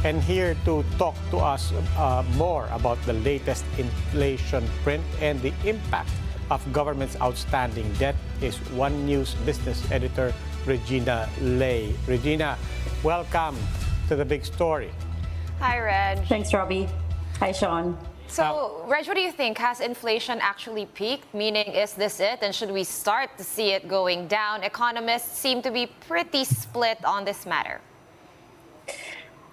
And here to talk to us more about the latest inflation print and the impact of government's outstanding debt is One News Business Editor Regina Hing. Regina, welcome to the big story. Hi, Reg. Thanks, Robbie. Hi, Sean. So, Reg, what do you think? Has inflation actually peaked? Meaning, is this it? And should we start to see it going down? Economists seem to be pretty split on this matter.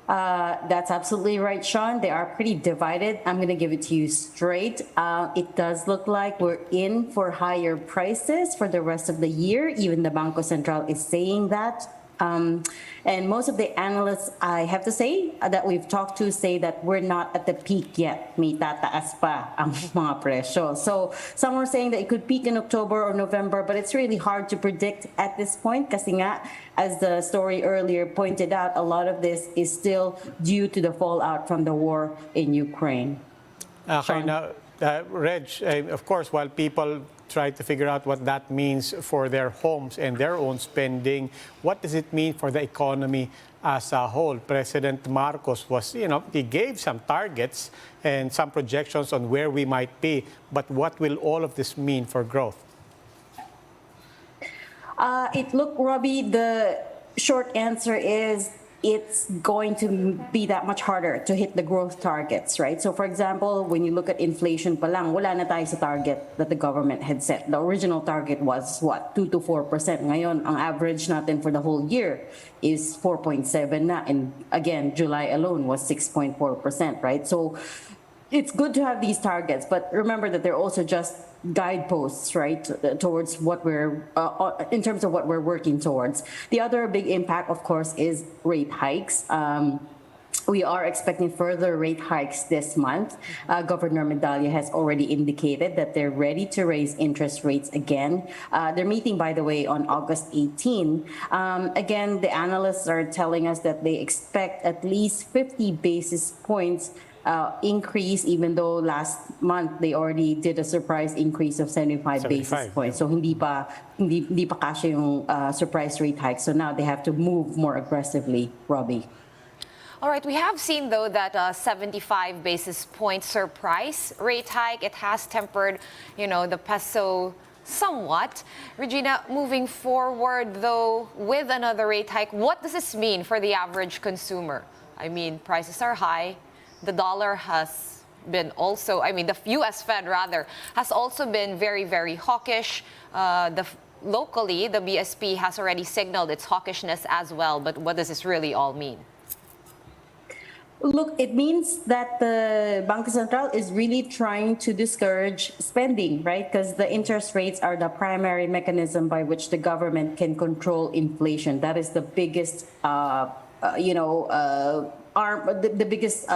That's absolutely right, Sean. They are pretty divided. I'm going to give it to you straight. It does look like we're in for higher prices for the rest of the year. Even the Bangko Sentral is saying that. And most of the analysts, I have to say, that we've talked to say that we're not at the peak yet. May tataas pa ang mga presyo. So some are saying that it could peak in October or November, but it's really hard to predict at this point kasi nga, as the story earlier pointed out, a lot of this is still due to the fallout from the war in Ukraine. Okay, now, Reg, of course, while people try to figure out what that means for their homes and their own spending, what does it mean for the economy as a whole? President Marcos was, he gave some targets and some projections on where we might be, but what will all of this mean for growth? Robbie, the short answer is it's going to be that much harder to hit the growth targets, right? So for example, when you look at inflation pa lang, wala na tayo sa target that the government had set. The original target was what? 2 to 4%. Ngayon, ang average natin for the whole year is 4.7 na. And again, July alone was 6.4%, right? So it's good to have these targets, but remember that they're also just guideposts, right, towards what we're, in terms of what we're working towards. The other big impact, of course, is rate hikes. We are expecting further rate hikes this month. Governor Medalla has already indicated that they're ready to raise interest rates again. They're meeting, by the way, on August 18. Again, the analysts are telling us that they expect at least 50 basis points increase, even though last month they already did a surprise increase of 75 basis points. So hindi pa kasya yung surprise rate hike. So now they have to move more aggressively, Robbie. All right, we have seen, though, that 75 basis point surprise rate hike, it has tempered, the peso somewhat. Regina, moving forward, though, with another rate hike, what does this mean for the average consumer? I mean, prices are high. The dollar has been also, the U.S. Fed rather, has also been very, very hawkish. Locally, the BSP has already signaled its hawkishness as well. But what does this really all mean? Look, it means that the Bangko Sentral is really trying to discourage spending, right? Because the interest rates are the primary mechanism by which the government can control inflation. That is the biggest, the biggest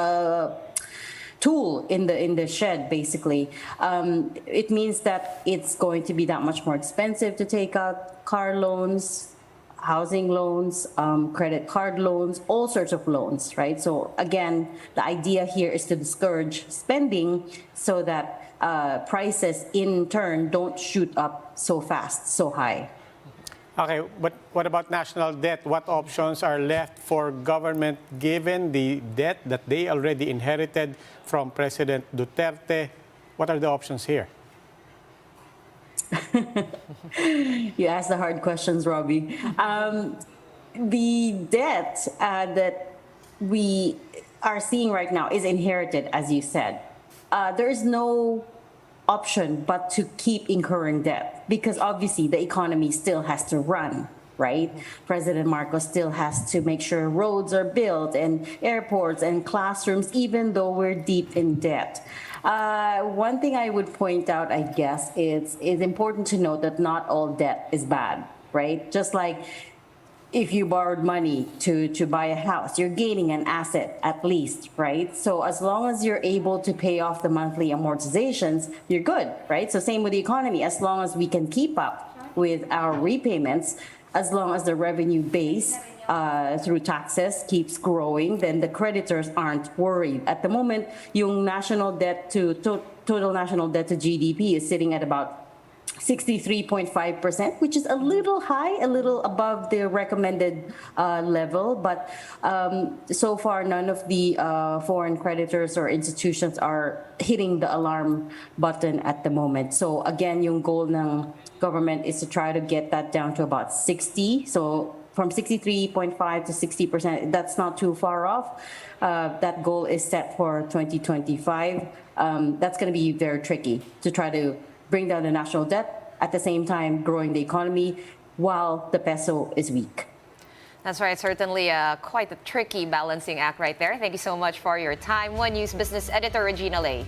tool in the shed, basically. It means that it's going to be that much more expensive to take out car loans, housing loans, credit card loans, all sorts of loans, right? So again, the idea here is to discourage spending so that prices in turn don't shoot up so fast, so high. Okay, but what about national debt? What options are left for government given the debt that they already inherited from President Duterte? What are the options here? You ask the hard questions, Robbie. The debt that we are seeing right now is inherited, as you said. There is no option but to keep incurring debt because obviously the economy still has to run, right? President Marcos still has to make sure roads are built and airports and classrooms, even though we're deep in debt. One thing I would point out, I guess, it's important to note that not all debt is bad, right? Just like if you borrowed money to buy a house, you're gaining an asset at least, right? So as long as you're able to pay off the monthly amortizations, you're good, right? So same with the economy, as long as we can keep up with our repayments, as long as the revenue base through taxes keeps growing, then the creditors aren't worried. At the moment, yung national debt to total national debt to GDP is sitting at about 63.5%, which is a little high, a little above the recommended level. But so far, none of the foreign creditors or institutions are hitting the alarm button at the moment. So again, yung goal ng government is to try to get that down to about 60. So from 63.5 to 60%, that's not too far off. That goal is set for 2025. That's going to be very tricky to try to bring down the national debt, at the same time growing the economy while the peso is weak. That's right. Certainly quite a tricky balancing act right there. Thank you so much for your time. One News Business Editor Regina Hing.